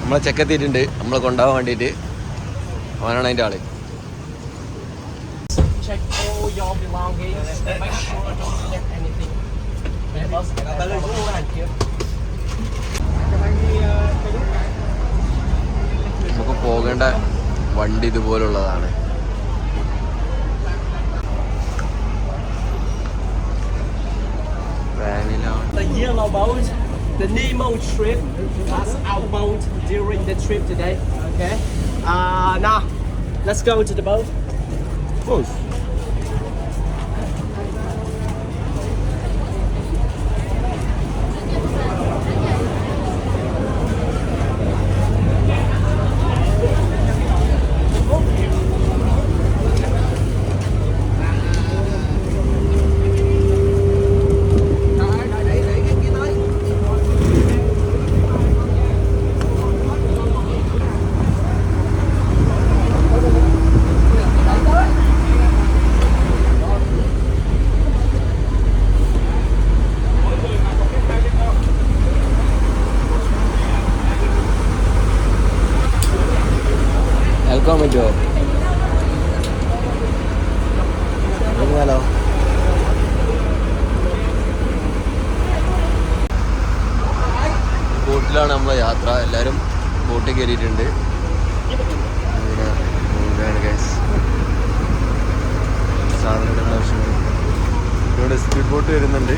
നമ്മളെ ചെക്കെത്തിയിട്ടുണ്ട് നമ്മളെ കൊണ്ടുപോകാൻ വേണ്ടിയിട്ട്. അവനാണ് അതിൻ്റെ ആള്. നമുക്ക് പോകേണ്ട വണ്ടി ഇതുപോലുള്ളതാണ്. The Nemo trip, that's our boat during the trip today. Okay. Now, let's go to the boat. Boat. കേൾക്കാൻ പറ്റുമോ? ഹലോ. ബോട്ടിലാണ് നമ്മളെ യാത്ര. എല്ലാവരും ബോട്ടിൽ കയറിയിട്ടുണ്ട്. സാധനങ്ങളുടെ ആവശ്യമുണ്ട്. ഇവിടെ സ്പീഡ് ബോട്ട് വരുന്നുണ്ട്.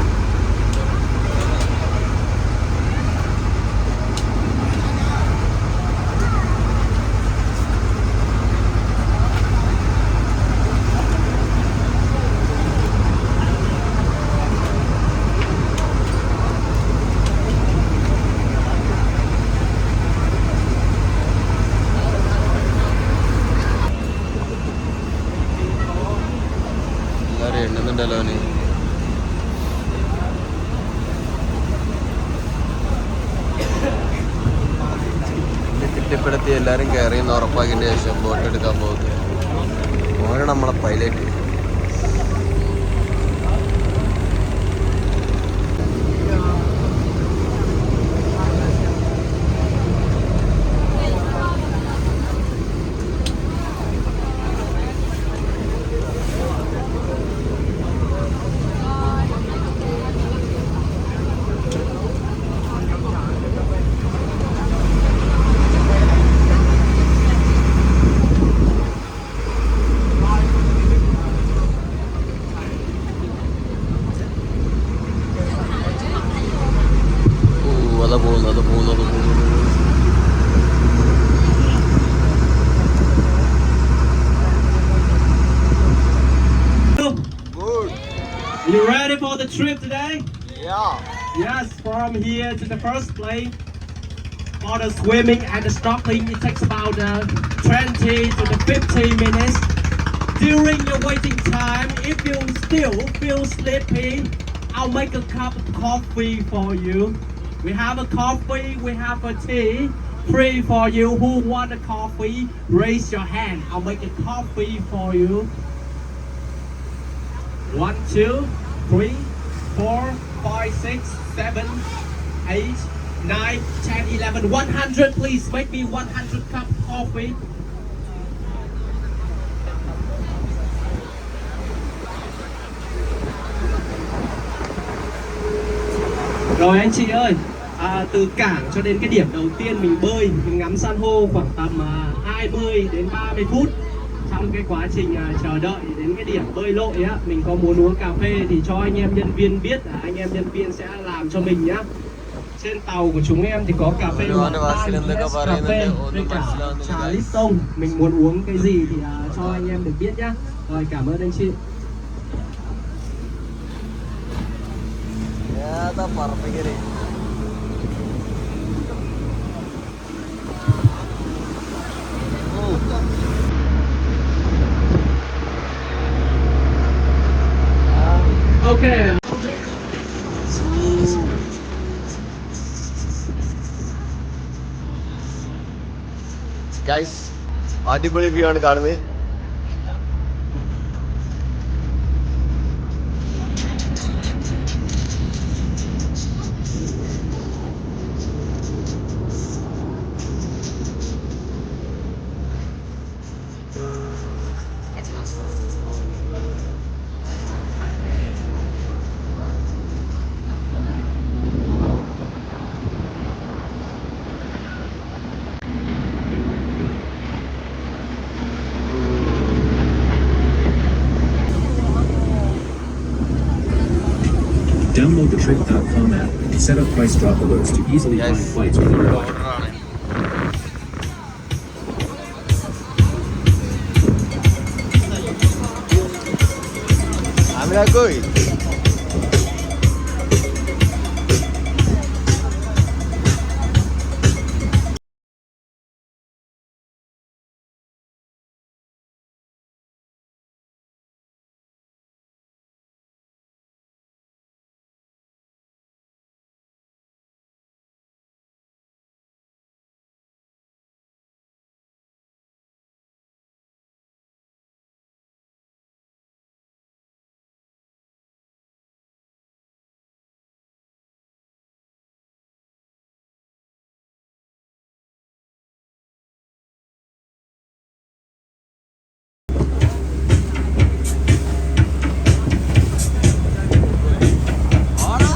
എണ്ണുന്നുണ്ടല്ലോ അവന്. കെട്ടിപ്പെടുത്തി എല്ലാവരും കയറിയെന്ന് ഉറപ്പാക്കിയതിന് ശേഷം ബോട്ട് എടുക്കാൻ പോകുന്നത്. ഓനാണ് നമ്മളെ pilot. You ready for the trip today? Yeah. Yes, from here to the first plane. For the swimming and the snorkeling, it takes about 20 to the 15 minutes. During your waiting time, if you still feel sleepy, I'll make a cup of coffee for you. We have a coffee, we have a tea, free for you. Who want a coffee? Raise your hand. I'll make a coffee for you. 1, 2, 3, 4, 5, 6, 7, 8, 9, 10, 11, 100. Please make me 100 cup of coffee. Rồi anh chị ơi, từ cảng cho đến cái điểm đầu tiên mình bơi, mình ngắm san hô khoảng tầm 20 đến 30 phút. Trong cái quá trình chờ đợi đến cái điểm bơi lội á, mình có muốn uống cà phê thì cho anh em nhân viên biết, anh em nhân viên sẽ làm cho mình nhá. Trên tàu của chúng em thì có cà phê Hoàng An, cà phê với cả trà Lipton. Mình muốn uống cái gì thì cho anh em được biết nhá. Rồi cảm ơn anh chị. Okay. Guys, അടിപൊളി view ആണ് കാണുന്നത്. Trip.com app, set up price drop alerts to easily find yes flights full within your ഓർഡറാണ്. ആമിനാക്കോയ്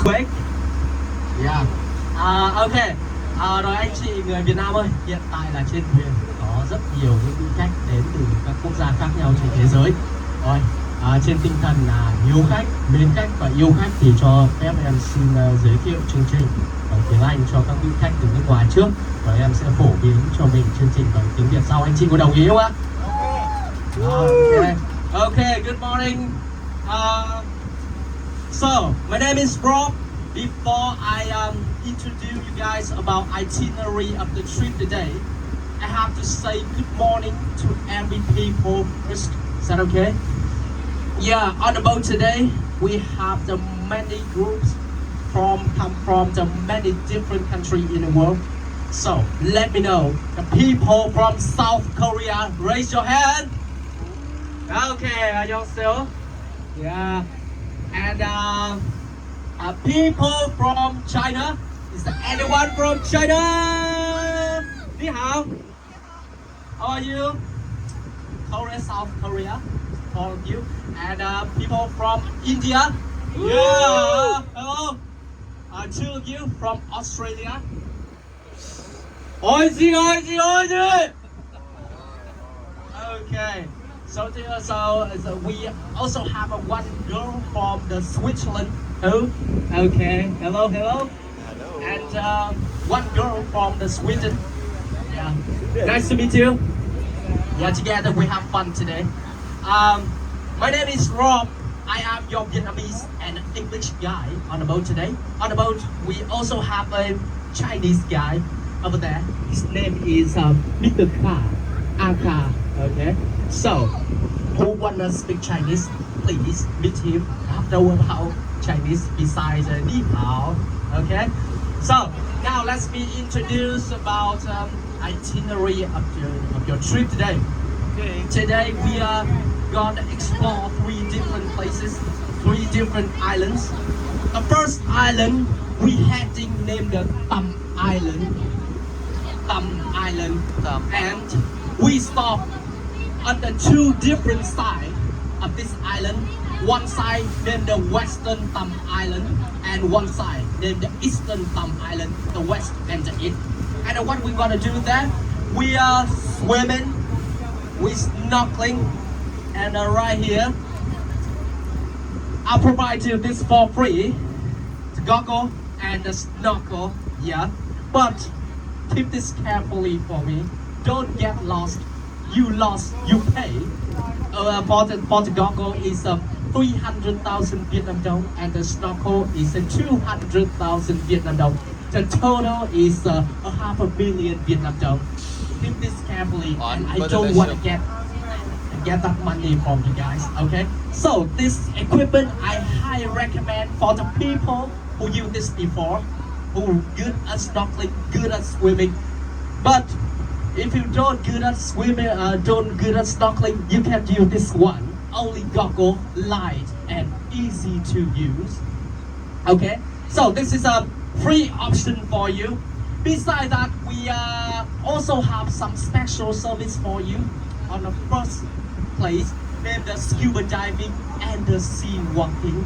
Wait. Yeah. Ok. Rồi anh chị người Việt Nam ơi, hiện tại là trên thuyền có rất nhiều những du khách đến từ các quốc gia khác nhau trên thế giới. Rồi, trên tinh thần là hiếu khách, mến khách và yêu khách thì cho phép em xin giới thiệu chương trình bằng tiếng Anh cho các vị khách từ nước ngoài trước. Và em sẽ phổ biến cho mình chương trình bằng tiếng Việt sau. Anh chị có đồng ý không ạ? Okay. Okay, good morning. So, my name is Rob. Before I introduce you guys about itinerary of the trip today, I have to say good morning to every people first. Is that okay? Yeah, on the boat today, we have the many groups come from the many different countries in the world. So, let me know, the people from South Korea, raise your hand. Okay, 안녕하세요. Yeah. And people from China. Is there anyone from China? Ni hao. How are you? Korea, South Korea. All of you. And people from India. Yeah. Hello. Two of you from Australia. Oi, Okay. So we also have one girl from the Switzerland. Oh, okay. Hello. And one girl from the Sweden. Yeah. Nice to meet you. Yeah, together we have fun today. My name is Rob. I am your Vietnamese and English guy on the boat today. On the boat, we also have a Chinese guy over there. His name is Mr. Ka. Aka. Okay. So, who wanna speak Chinese? Please meet him after a while. Chinese besides Ni Hao. Okay. So now let's be introduced about itinerary of your trip today. Okay. Today we are gonna explore 3 different places, 3 different islands. The first island we heading named the Tam Island. And we stop on the 2 different sides of this island. One side named the Western Tam Island, and one side named the Eastern Tam Island, the West and the East. And what we're gonna do there, we are swimming, we snorkeling, and right here, I'll provide you this for free, the goggle and the snorkel, yeah. But keep this carefully for me. Don't get lost. You lost, you pay. For the goggle is 300,000 Vietnam dong, and the snorkel is 200,000 Vietnam dong. The total is 500,000 Vietnam dong. Keep this carefully, and I don't want to get that money from you guys. Okay. So this equipment I highly recommend for the people who use this before, who good at snorkeling, good at swimming, but if you don't good at swimming, don't good at snorkeling, you can use this one. Only goggle, light and easy to use. Okay, so this is a free option for you. Besides that, we also have some special service for you on the first place, named the scuba diving and the sea walking.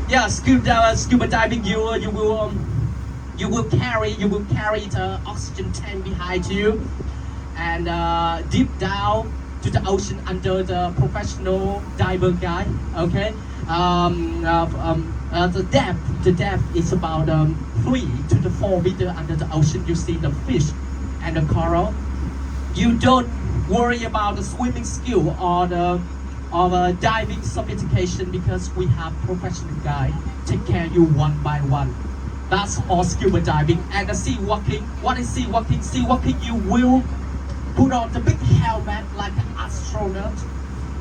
Yeah, scuba diving, you will carry the oxygen tank behind you, and deep down to the ocean under the professional diver guy. Okay, The depth is about 3 to the 4 meter under the ocean. You see the fish and the coral. You don't worry about the swimming skill or the diving sophistication because we have professional guide take care of you one by one. That's for scuba diving. And the sea walking. What is sea walking? Sea walking, you will put on the big helmet like an astronaut,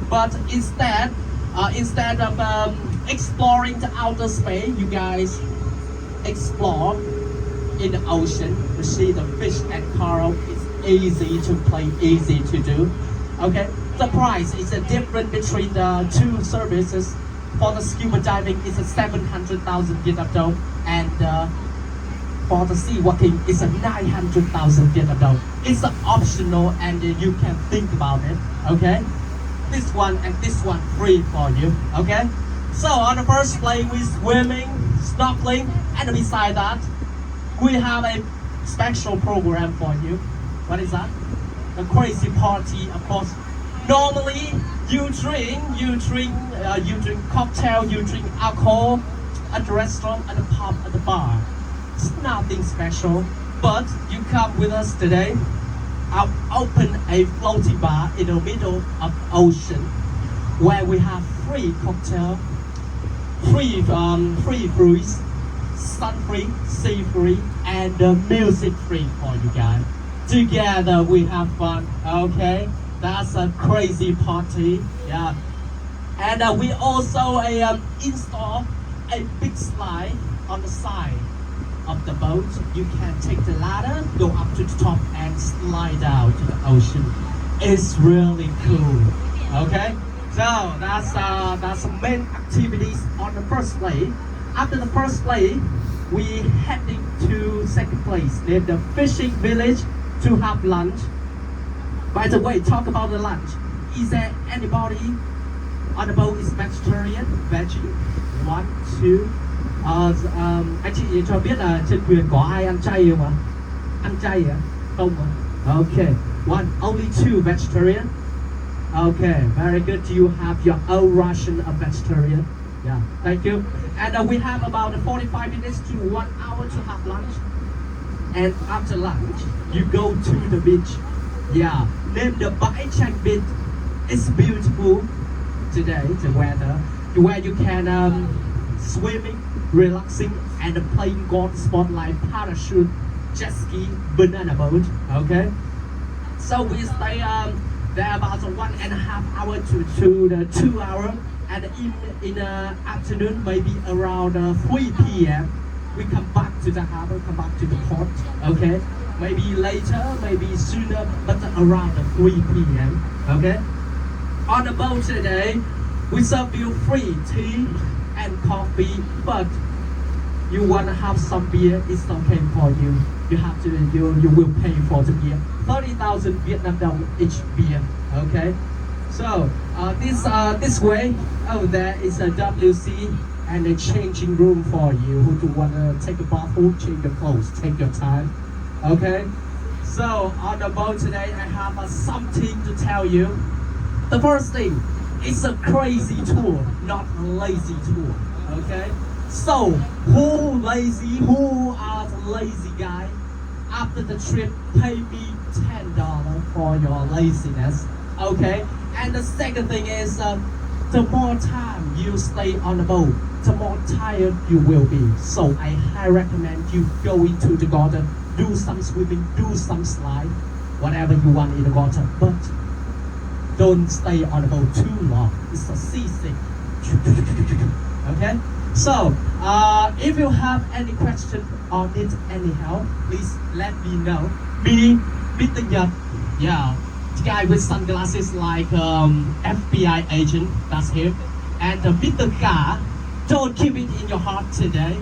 but instead of exploring the outer space, you guys explore in the ocean. You see the fish and coral. It's easy to play, easy to do. Okay, the price is a difference between the two services. For the scuba diving, it's a 700,000 Vietnam dong, and for the sea walking, it's a 900,000 Vietnam dong. It's optional, and you can think about it. Okay, this one and this one free for you. Okay, so on the first place we swimming, snorkeling, and beside that, we have a special program for you. What is that? A crazy party, of course. Normally, you drink cocktail, you drink alcohol at the restaurant, at the pub, at the bar. It's nothing special, but you come with us today. I'll open a floating bar in the middle of the ocean, where we have free cocktail, free fruits, sun free, sea free, and music free for you guys. Together we have fun. Okay, that's a crazy party. Yeah, and we also install a big slide on the side of the boat. You can take the ladder, go up to the top, and slide down to the ocean. It's really cool. Okay, so that's the main activities on the first place. After the first place, we heading to second place, named the fishing village, to have lunch. By the way, talk about the lunch. Is there anybody on the boat is vegetarian? Veggie? 1, 2. Anh chị cho biết là trên thuyền có ai ăn chay không ạ? Ăn chay à? Không ạ? Okay. Only 2 vegetarian. Okay, very good. You have your own ration of vegetarian. Yeah, thank you. And we have about 45 minutes to 1 hour to have lunch. And after lunch, you go to the beach. Yeah, named the Bãi Chanh Beach. It's beautiful today, the weather, where you can swimming, relaxing, and playing golf sport like parachute, jet ski, banana boat. Okay, so we stay there about 1.5 hours to the 2 hours, and in the afternoon, maybe around 3 p.m. we come back to the harbor, come back to the port. Okay, maybe later, maybe sooner, but around 3 p.m. Okay, on the boat today, we serve you free tea and coffee, but you wanna have some beer, it's okay for you. You have to, you will pay for the beer. 30,000 Vietnam dong each beer. Okay. So this way, over there is a WC and a changing room for you who do wanna take a bath or change your clothes. Take your time. Okay. So on the boat today, I have something to tell you. The first thing, it's a crazy tour, not a lazy tour. Okay. So who lazy? Who are the lazy guy? After the trip, pay me $10 for your laziness. Okay. And the second thing is, the more time you stay on the boat, the more tired you will be. So I highly recommend you go into the garden, do some swimming, do some slide, whatever you want in the water, but don't stay on the boat too long. It's a seasick. Okay? So, if you have any question or need any help, please let me know. Me, Mr. Nhật, yeah, the guy with sunglasses like FBI agent, that's him. And Mr. Ka, don't keep it in your heart today.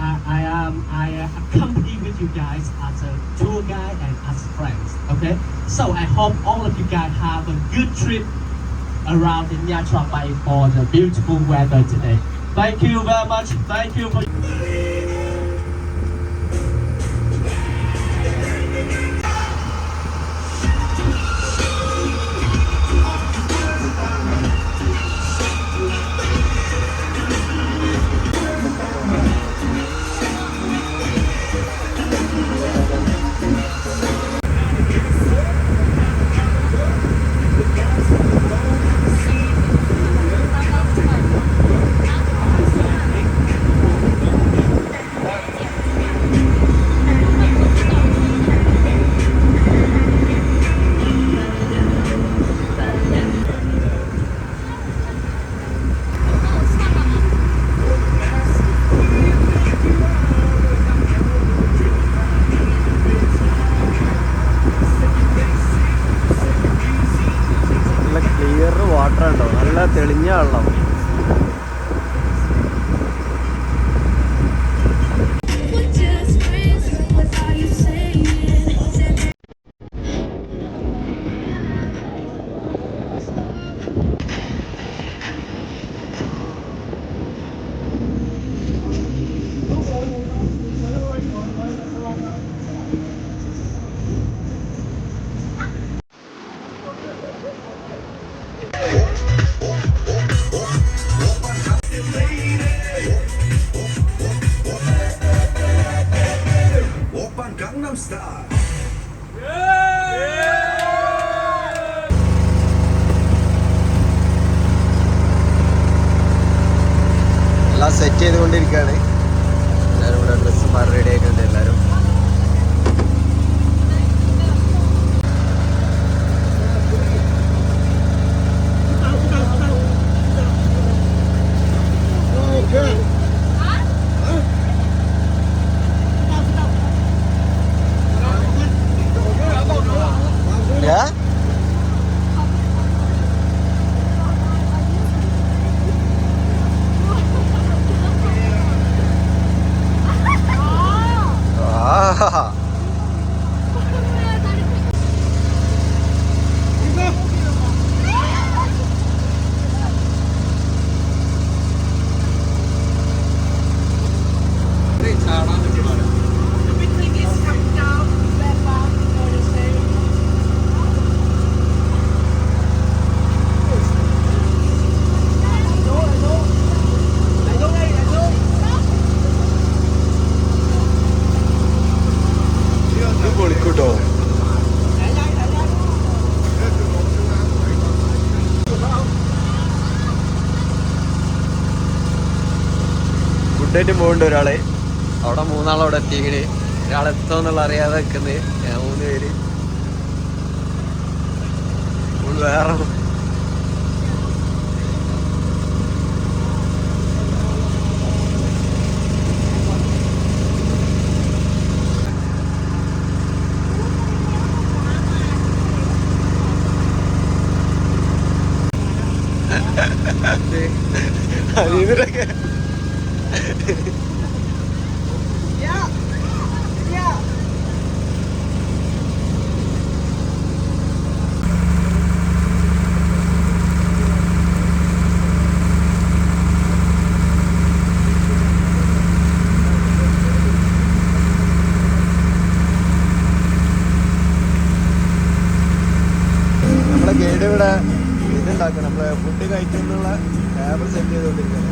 I accompany with you guys as a tour guide and as friends. Okay, so I hope all of you guys have a good trip around in Nha Trang Bay for the beautiful weather today. Thank you very much. Thank you for. തെളിഞ്ഞ വെള്ളം. എല്ലാം set ചെയ്തുകൊണ്ടിരിക്കുകയാണ്. എല്ലാവരും ഇവിടെ dress മാറി ready ആയിട്ടുണ്ട് എല്ലാവരും. പൊളിക്കൂട്ടോ. ഫുഡായിട്ട് പോകുന്നുണ്ട് ഒരാള്. അവിടെ മൂന്നാളവിടെ എത്തിക്കണ്. ഒരാളെത്തോന്നുള്ള അറിയാതെ നിൽക്കുന്നത് 3 പേര്. വേറെ ഇതിനൊക്കെ നമ്മളെ ഗൈഡ് ഇവിടെ ഇതുണ്ടാക്കണം. നമ്മളെ ഫുഡ് കഴിക്കുന്നുള്ള ടേബിൾ സെറ്റ് ചെയ്തുകൊണ്ടിരിക്കുകയാണ്.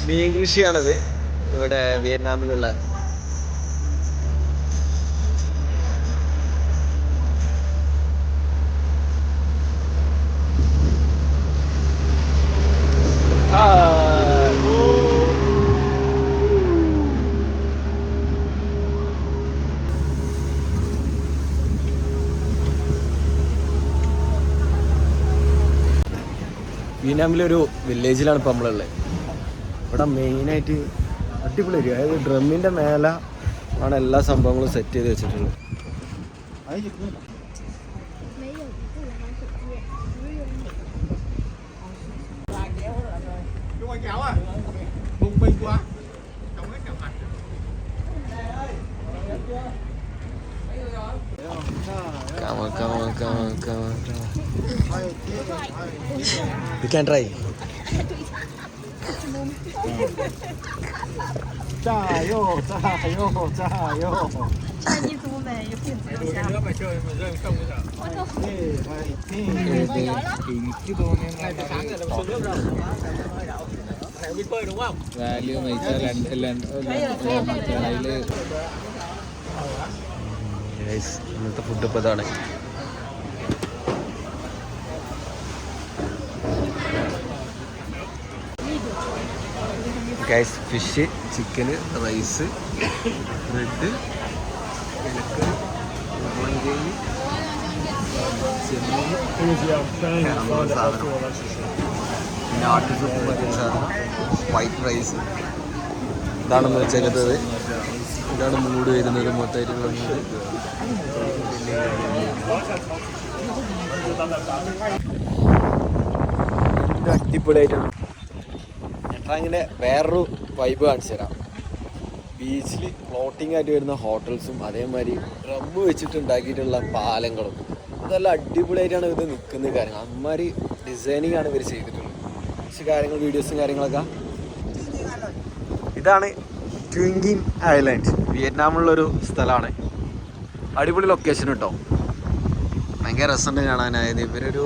മീൻ കൃഷിയാണത് ഇവിടെ വിയറ്റ്നാമിലുള്ള. വിയറ്റ്നാമിലൊരു വില്ലേജിലാണ് ഇപ്പം നമ്മളുള്ളത്. ഇവിടെ മെയിനായിട്ട് അടിപൊളി ഏരിയ. അതായത് ഡ്രമ്മിൻ്റെ മേലെ ആണ് എല്ലാ സംഭവങ്ങളും സെറ്റ് ചെയ്ത് വെച്ചിട്ടുള്ളത്. You can try. 炸哟炸哟炸哟！穿衣服美，有品质的家。Và lưu mày cho lần ഇന്നത്തെ ഫുഡ് ഇപ്പോൾ ഇതാണ്. ഗൈസ് ഫിഷ്, ചിക്കന്, റൈസ്, ബ്രെഡ്, ഇലക്കറി, ഉരുളൻകിഴങ്ങ്, ചെമ്മീൻ, സാധനം പിന്നെ ആട്ടുസൂപ്പ് പറയുന്ന സാധനം, വൈറ്റ് റൈസ്. ഇതാണെന്ന് വെച്ചേക്കുന്നത്. ഇതാണ് മൂഡ് വരുന്നത് മൊത്തമായിട്ട് വന്നത്. പിന്നെ അടിപൊളിയായിട്ടാണ്. ഞങ്ങളങ്ങനെ വേറൊരു വൈബ് കാണിച്ചു തരാം. ബീച്ചിൽ ഫ്ലോട്ടിംഗ് ആയിട്ട് വരുന്ന ഹോട്ടൽസും അതേമാതിരി ഡ്രമ്മ് വെച്ചിട്ട് ഉണ്ടാക്കിയിട്ടുള്ള പാലങ്ങളും അതെല്ലാം അടിപൊളിയായിട്ടാണ് ഇത് നിൽക്കുന്ന കാര്യങ്ങൾ. അമ്മാതിരി ഡിസൈനിങ് ആണ് ഇവർ ചെയ്തിട്ടുള്ളത്. കുറച്ച് കാര്യങ്ങൾ വീഡിയോസും കാര്യങ്ങളൊക്കെ. ഇതാണ് ട്വിങ്കിൻ ഐലൻഡ്, വിയറ്റ്നാമിലുള്ളൊരു സ്ഥലമാണ്. അടിപൊളി ലൊക്കേഷൻ കേട്ടോ, ഭയങ്കര രസമുണ്ട് കാണാനായത്. ഇവരൊരു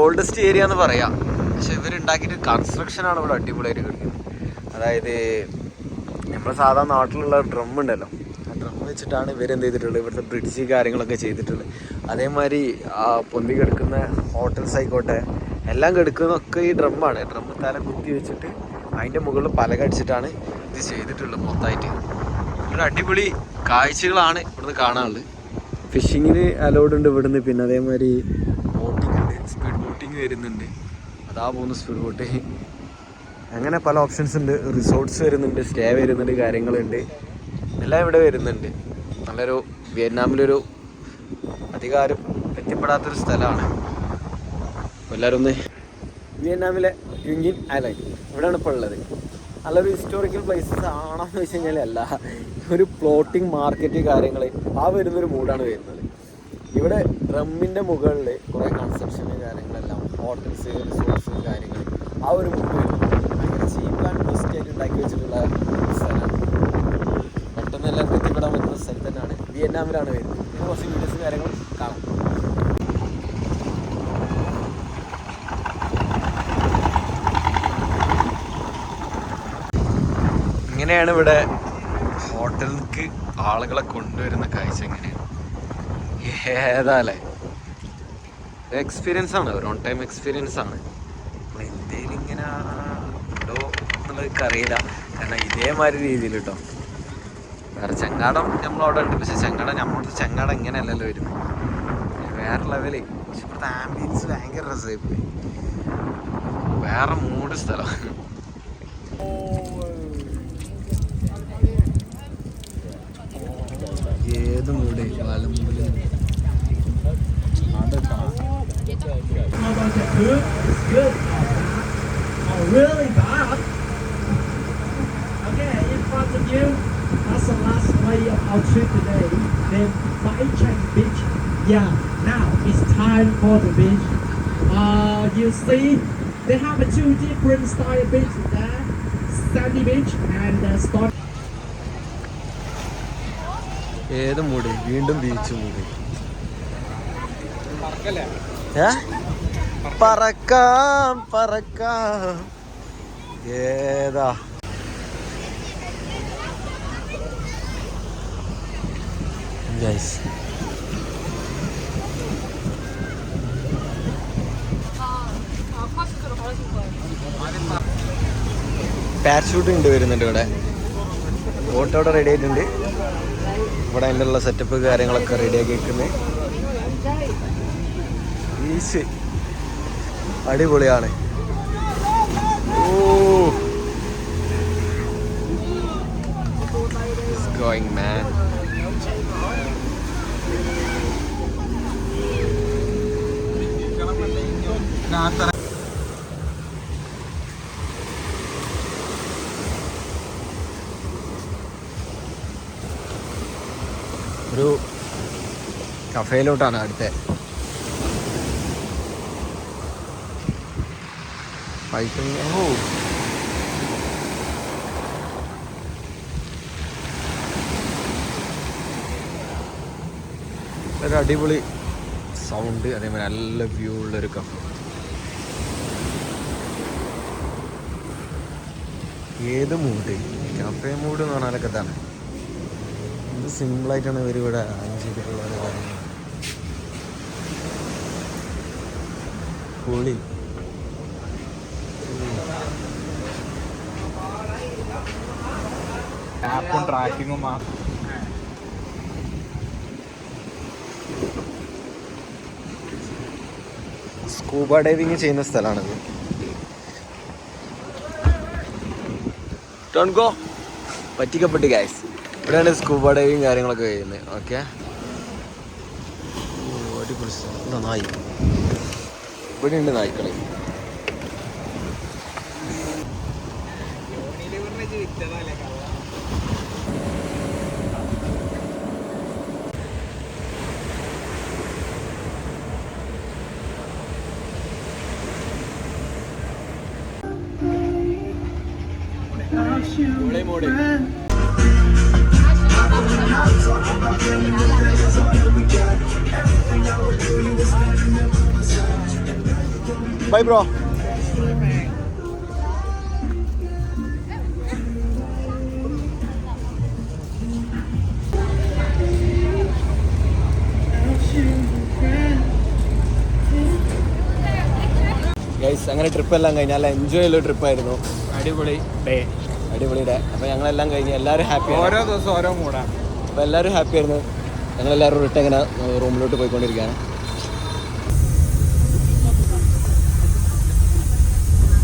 ഓൾഡസ്റ്റ് ഏരിയ എന്ന് പറയാം. പക്ഷെ ഇവരുണ്ടാക്കിയിട്ട് കൺസ്ട്രക്ഷനാണ് ഇവിടെ അടിപൊളിയായിട്ട് കിട്ടുന്നത്. അതായത് നമ്മുടെ സാധാരണ നാട്ടിലുള്ള ഡ്രം ഉണ്ടല്ലോ, ആ ഡ്രം വെച്ചിട്ടാണ് ഇവരെന്ത് ചെയ്തിട്ടുള്ളത്, ഇവിടുത്തെ ബ്രിഡ്ജ് കാര്യങ്ങളൊക്കെ ചെയ്തിട്ടുള്ളത്. അതേമാതിരി ആ പൊന്തി കിടക്കുന്ന ഹോട്ടൽസ് ആയിക്കോട്ടെ എല്ലാം കിടക്കുന്നതൊക്കെ ഈ ഡ്രമ്മാണ്. ഡ്രമ്മ് തല കുത്തി വെച്ചിട്ട് അതിൻ്റെ മുകളിൽ പലക അടിച്ചിട്ടാണ് ഇത് ചെയ്തിട്ടുള്ളത് മൊത്തമായിട്ട്. ഇവിടെ അടിപൊളി കാഴ്ചകളാണ് ഇവിടുന്ന് കാണാനുള്ളത്. ഫിഷിങ്ങിന് അലൗഡ് ഉണ്ട് ഇവിടുന്ന്. പിന്നെ അതേമാതിരി ബോട്ടിംഗ് ഉണ്ട്, സ്പീഡ് ബോട്ടിങ് വരുന്നുണ്ട്. അതാ പോകുന്നു സ്പീഡ് ബോട്ട്. അങ്ങനെ പല ഓപ്ഷൻസ് ഉണ്ട്. റിസോർട്ട്സ് വരുന്നുണ്ട്, സ്റ്റേ വരുന്നുണ്ട്, കാര്യങ്ങളുണ്ട്, എല്ലാം ഇവിടെ വരുന്നുണ്ട്. നല്ലൊരു വിയറ്റ്നാമിലൊരു അധികാരം എത്തിപ്പെടാത്തൊരു സ്ഥലമാണ്. അപ്പോൾ എല്ലാവരും ഒന്ന് വിയറ്റ്നാമിലെ ട്വിങ്കിൻ ഐലൻഡ് ഇവിടെയാണ് ഇപ്പോൾ ഉള്ളത്. നല്ലൊരു ഹിസ്റ്റോറിക്കൽ പ്ലേസസ് ആണെന്ന് വെച്ച് കഴിഞ്ഞാൽ അല്ല, ഒരു പ്ലോട്ടിങ് മാർക്കറ്റ് കാര്യങ്ങൾ ആ വരുന്നൊരു മൂഡാണ് വരുന്നത്. ഇവിടെ ഡ്രമ്മിൻ്റെ മുകളിൽ കുറേ കൺസ്ട്രക്ഷന് കാര്യങ്ങളെല്ലാം, ഹോട്ടൽസ്, റിസോർട്ട്സ് കാര്യങ്ങൾ, ആ ഒരു മൂഡ് വരുന്നത് ഭയങ്കര ചീപ്പ് ആൻഡ് ബെസ്റ്റ് ആയിട്ട് ഉണ്ടാക്കി വെച്ചിട്ടുള്ള സ്ഥലമാണ്. പെട്ടെന്ന് എല്ലാവർക്കും എത്തിപ്പെടാൻ പറ്റുന്ന സ്ഥലത്ത് തന്നെയാണ്, വിയറ്റ്നാമിലാണ് വരുന്നത്. പിന്നെ കുറച്ച് വീഡിയോസും കാര്യങ്ങളും കാണാം. ഇങ്ങനെയാണ് ഇവിടെ ഹോട്ടലിലേക്ക് ആളുകളെ കൊണ്ടുവരുന്ന കാഴ്ച. എങ്ങനെയാണ് ഏതാല്ലേ എക്സ്പീരിയൻസ് ആണ്, ഒരു ഓൺ ടൈം എക്സ്പീരിയൻസ് ആണ്. ഇന്ത്യയിൽ ഇങ്ങനെ ഉണ്ടോ എന്നുള്ളതൊക്കെ അറിയില്ല. കാരണം ഇതേമാതിരി രീതിയിൽ കേട്ടോ. വേറെ ചെങ്ങാടം നമ്മളവിടെ ഉണ്ട്, പക്ഷെ നമ്മളുടെ ചെങ്ങാടം ഇങ്ങനെയല്ലല്ലോ വരുന്നത്, വേറെ ലെവല്. പക്ഷെ ഇവിടുത്തെ ആംബിയൻസ് ഭയങ്കര രസമായി പോയി, വേറെ മൂഡ് സ്ഥലം. ഏത് mood വലമ്പല് How about the food? It's good. Oh, really bad? Okay, in front of you, that's the last day of our trip today. Then Mai Chang Beach. Yeah, now it's time for the beach. You see, they have two different style beaches there. Sandy beach and stone. ഏത് mood? വീണ്ടും beach mood. പറക്കാം പറക്കാം. ഏതാ guys, parachute ഉണ്ട് വരുന്നുണ്ട് ഇവിടെ. Boat അവിടെ ready ആയിട്ടുണ്ട്. ഇവിടെ അതിൻ്റെ ഉള്ള സെറ്റപ്പ് കാര്യങ്ങളൊക്കെ റെഡിയാക്കി വെക്കുന്നത്. ബീച്ച് അടിപൊളിയാണ്. Going man. ഒരു കഫേയിലോട്ടാണ് അടുത്ത. ഒരു അടിപൊളി സൗണ്ട്, അതേപോലെ നല്ല വ്യൂ ഉള്ളൊരു കഫേ. ഏത് മൂഡ്? കഫേ മൂഡ് എന്ന് പറഞ്ഞാലൊക്കെ ഇതാണ്. ഇത് സിമ്പിളായിട്ടാണ് ഇവർ ഇവിടെ അറേഞ്ച് ചെയ്തിട്ടുള്ള ഓരോ കാര്യങ്ങൾ. പൊളി. ആപ്പും ട്രാക്കിങ്ങും മാത്രം. സ്കൂബ ഡൈവിങ് ചെയ്യുന്ന സ്ഥലമാണിത്. Don't go. പറ്റിക്കപ്പെട്ട് ഗൈസ്. ഇവിടെയാണ് സ്കൂബ ഡൈവിങ് കാര്യങ്ങളൊക്കെ ചെയ്യുന്നത്. ഓക്കെ, അടിപൊളി സ്ഥലം. നായി ഇവിടെ ഉണ്ട്, നായ്ക്കളി. Bye bro. ഗൈസ്, അങ്ങനെ ട്രിപ്പെല്ലാം കഴിഞ്ഞ് നല്ല എൻജോയ് ഉള്ള ട്രിപ്പായിരുന്നു. അടിപൊളി ഡേ. അടിപൊളി ഡേ. അപ്പോൾ ഞങ്ങളെല്ലാം കഴിഞ്ഞ് എല്ലാവരും ഹാപ്പി. ഓരോ ദിവസം ഓരോ മൂടാണ്. അപ്പോൾ എല്ലാവരും ഹാപ്പി ആയിരുന്നു. ഞങ്ങളെല്ലാവരും റിട്ടേൺ ഇങ്ങനെ റൂമിലോട്ട് പോയിക്കൊണ്ടിരിക്കുകയാണ്.